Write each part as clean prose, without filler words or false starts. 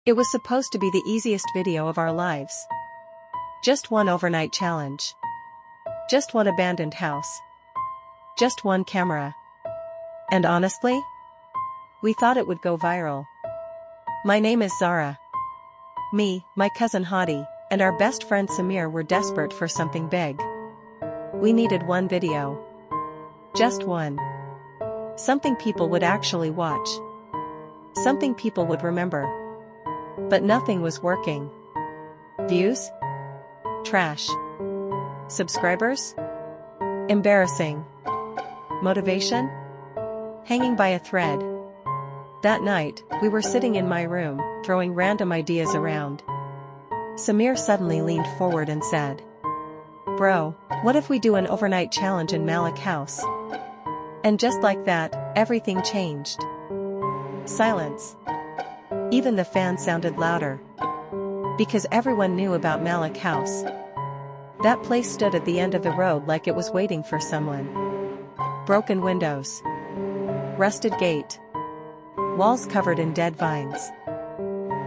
It was supposed to be the easiest video of our lives. Just one overnight challenge. Just one abandoned house. Just one camera. And honestly, we thought it would go viral. My name is Zara. Me, my cousin Hadi, and our best friend Samir were desperate for something big. We needed one video. Just one. Something people would actually watch. Something people would remember. But nothing was working. Views? Trash. Subscribers? Embarrassing. Motivation? Hanging by a thread. That night, we were sitting in my room, throwing random ideas around. Samir suddenly leaned forward and said, "Bro, what if we do an overnight challenge in Malik House?" And just like that, everything changed. Silence. Even the fan sounded louder. Because everyone knew about Malik House. That place stood at the end of the road like it was waiting for someone. Broken windows. Rusted gate. Walls covered in dead vines.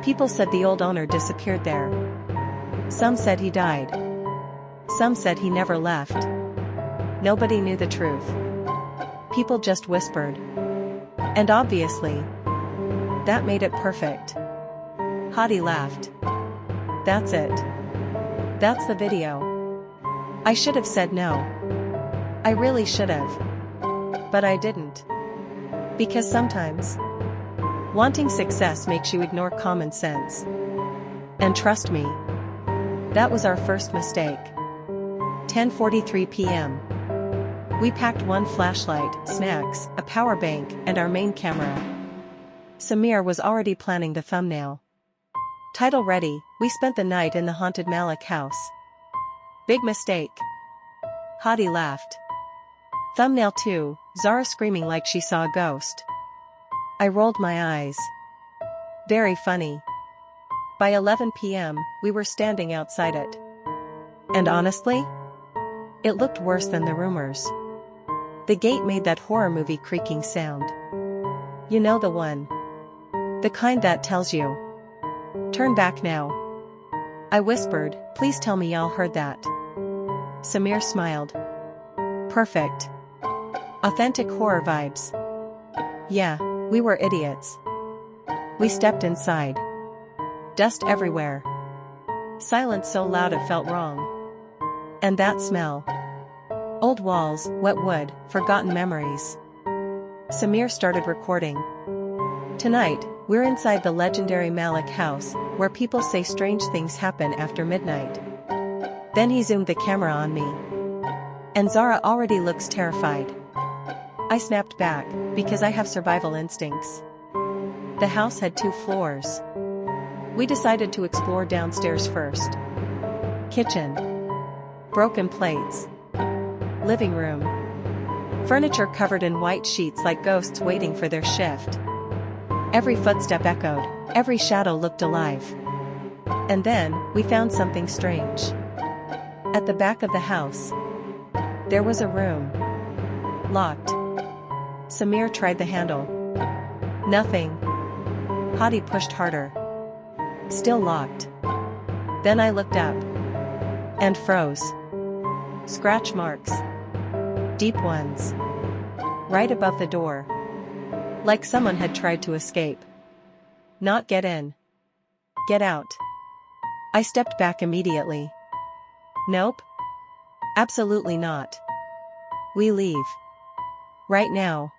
People said the old owner disappeared there. Some said he died. Some said he never left. Nobody knew the truth. People just whispered. And obviously, that made it perfect. Hadi laughed. That's it. That's the video. I should have said no. I really should have. But I didn't. Because sometimes, wanting success makes you ignore common sense. And trust me, that was our first mistake. 10:43 p.m. We packed one flashlight, snacks, a power bank, and our main camera. Samir was already planning the thumbnail. Title ready, we spent the night in the haunted Malik House. Big mistake. Hadi laughed. Thumbnail 2, Zara screaming like she saw a ghost. I rolled my eyes. Very funny. By 11 p.m., we were standing outside it. And honestly, it looked worse than the rumors. The gate made that horror movie creaking sound. You know the one. The kind that tells you, "Turn back now." I whispered, "Please tell me y'all heard that." Samir smiled. Perfect. Authentic horror vibes. Yeah, we were idiots. We stepped inside. Dust everywhere. Silence so loud it felt wrong. And that smell. Old walls, wet wood, forgotten memories. Samir started recording. Tonight, we're inside the legendary Malik House, where people say strange things happen after midnight. Then he zoomed the camera on me. And Zara already looks terrified. I snapped back, because I have survival instincts. The house had 2 floors. We decided to explore downstairs first. Kitchen. Broken plates. Living room. Furniture covered in white sheets like ghosts waiting for their shift. Every footstep echoed, every shadow looked alive. And then, we found something strange. At the back of the house, there was a room. Locked. Samir tried the handle. Nothing. Hadi pushed harder. Still locked. Then I looked up. And froze. Scratch marks. Deep ones. Right above the door. Like someone had tried to escape. Not get in. Get out. I stepped back immediately. Nope. Absolutely not. We leave. Right now.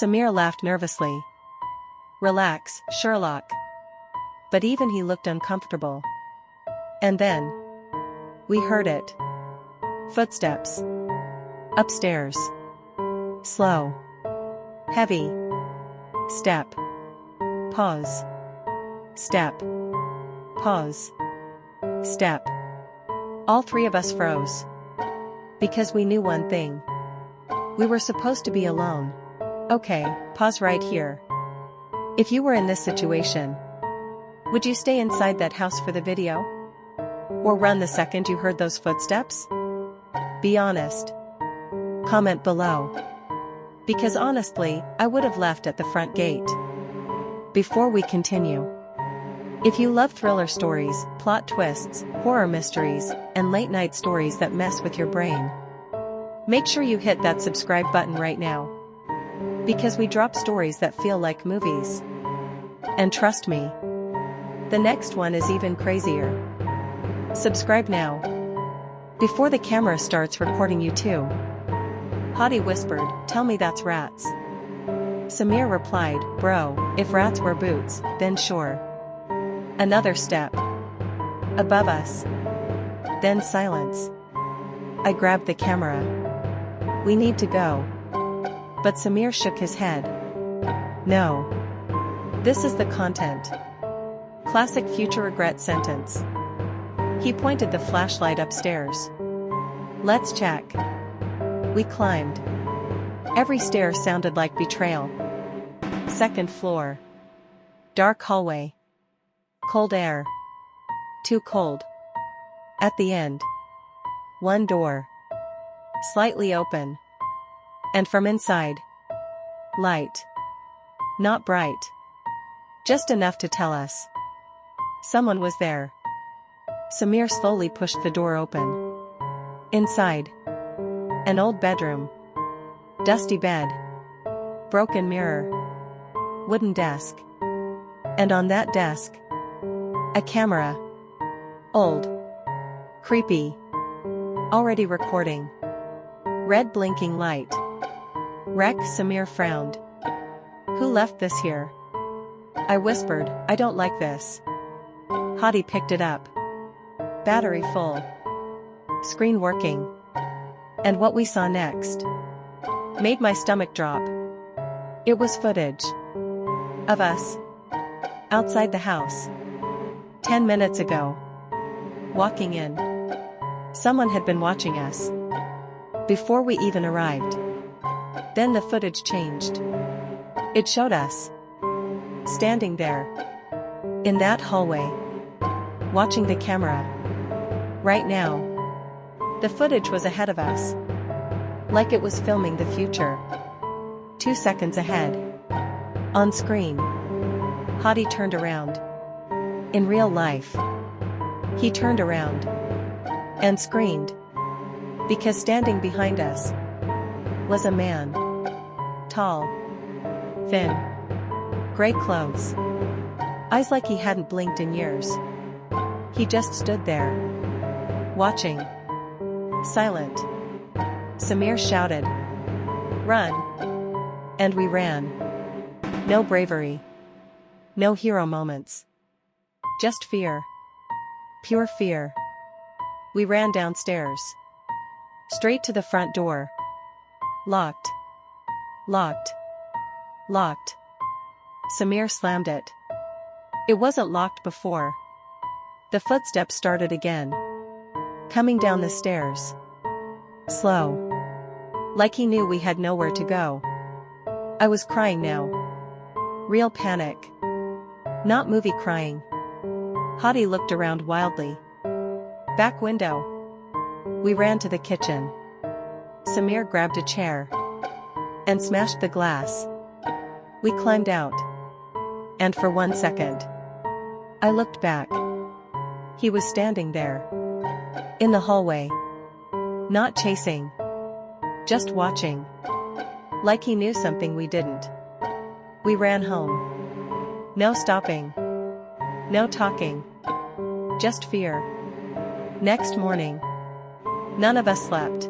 Samir laughed nervously. Relax, Sherlock. But even he looked uncomfortable. And then, we heard it. Footsteps. Upstairs. Slow. Heavy. Step. Pause. Step. Pause. Step. All 3 of us froze. Because we knew one thing. We were supposed to be alone. Okay, pause right here. If you were in this situation, would you stay inside that house for the video? Or run the second you heard those footsteps? Be honest. Comment below. Because honestly, I would have left at the front gate. Before we continue, If you love thriller stories, plot twists, horror mysteries, and late-night stories that mess with your brain, make sure you hit that subscribe button right now. Because we drop stories that feel like movies. And trust me, the next one is even crazier. Subscribe now, before the camera starts recording you too. Hottie whispered, "Tell me that's rats." Samir replied, "Bro, if rats were boots, then sure." Another step. Above us. Then silence. I grabbed the camera. "We need to go." But Samir shook his head. "No. This is the content." Classic future regret sentence. He pointed the flashlight upstairs. "Let's check." We climbed. Every stair sounded like betrayal. Second floor. Dark hallway. Cold air. Too cold. At the end. One door. Slightly open. And from inside. Light. Not bright. Just enough to tell us someone was there. Samir slowly pushed the door open. Inside. An old bedroom. Dusty bed. Broken mirror. Wooden desk. And on that desk, a camera. Old. Creepy. Already recording. Red blinking light. Wreck. Samir frowned. "Who left this here?" I whispered, "I don't like this." Hottie picked it up. Battery full. Screen working. And what we saw next made my stomach drop. It was footage of us outside the house 10 minutes ago. Walking in. Someone had been watching us before we even arrived. Then the footage changed. It showed us standing there in that hallway, watching the camera. Right now, the footage was ahead of us, like it was filming the future. 2 seconds ahead. On screen. Hottie turned around. In real life, he turned around and screamed, because standing behind us was a man. Tall. Thin. Gray clothes. Eyes like he hadn't blinked in years. He just stood there. Watching. Silent. Samir shouted, "Run!" And we ran. No bravery. No hero moments. Just fear. Pure fear. We ran downstairs. Straight to the front door. Locked. Locked. Locked. Samir slammed it. It wasn't locked before. The footsteps started again. Coming down the stairs. Slow. Like he knew we had nowhere to go. I was crying now. Real panic. Not movie crying. Hottie looked around wildly. Back window. We ran to the kitchen. Samir grabbed a chair and smashed the glass. We climbed out. And for 1 second, I looked back. He was standing there. In the hallway. Not chasing. Just watching. Like he knew something we didn't. We ran home. No stopping. No talking. Just fear. Next morning. None of us slept.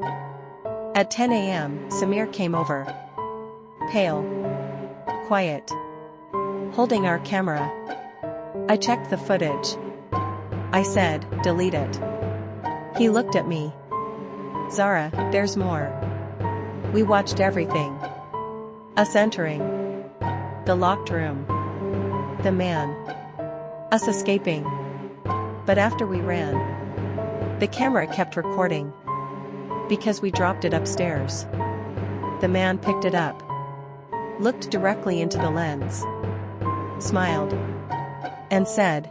At 10 a.m., Samir came over. Pale. Quiet. Holding our camera. I checked the footage. I said, "Delete it." He looked at me. "Zara, there's more." We watched everything. Us entering the locked room. The man. Us escaping. But after we ran, the camera kept recording. Because we dropped it upstairs. The man picked it up. Looked directly into the lens. Smiled. And said,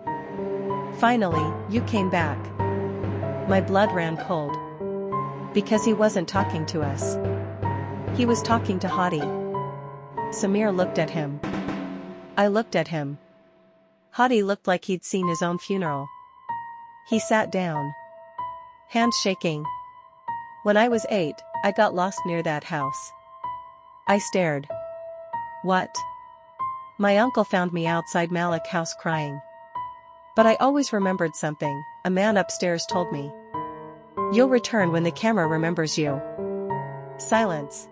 "Finally, you came back." My blood ran cold. Because he wasn't talking to us. He was talking to Hottie. Samir looked at him. I looked at him. Hottie looked like he'd seen his own funeral. He sat down. Hands shaking. When I was 8, I got lost near that house. I stared. What? My uncle found me outside Malik House crying. But I always remembered something, a man upstairs told me. You'll return when the camera remembers you. Silence.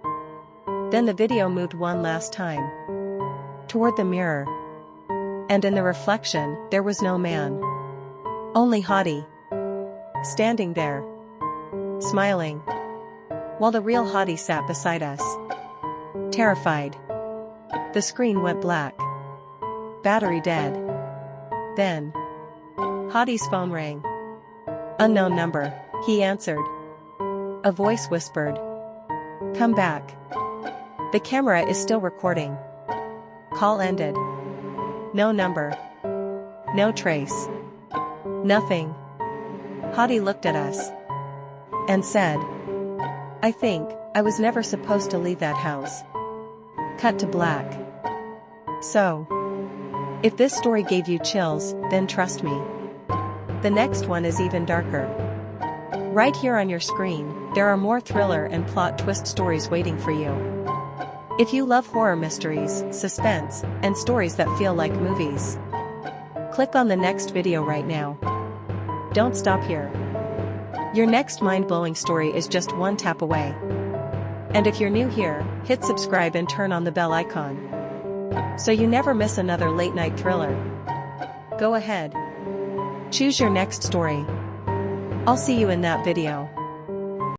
Then the video moved one last time. Toward the mirror. And in the reflection, there was no man. Only Hottie. Standing there. Smiling. While the real Hottie sat beside us. Terrified. The screen went black. Battery dead. Then. Hottie's phone rang. Unknown number, he answered. A voice whispered. Come back. The camera is still recording. Call ended. No number. No trace. Nothing. Hottie looked at us. And said. I think, I was never supposed to leave that house. Cut to black. So. If this story gave you chills, then trust me. The next one is even darker. Right here on your screen, there are more thriller and plot twist stories waiting for you. If you love horror mysteries, suspense, and stories that feel like movies, click on the next video right now. Don't stop here. Your next mind-blowing story is just one tap away. And if you're new here, hit subscribe and turn on the bell icon, so you never miss another late-night thriller. Go ahead. Choose your next story. I'll see you in that video.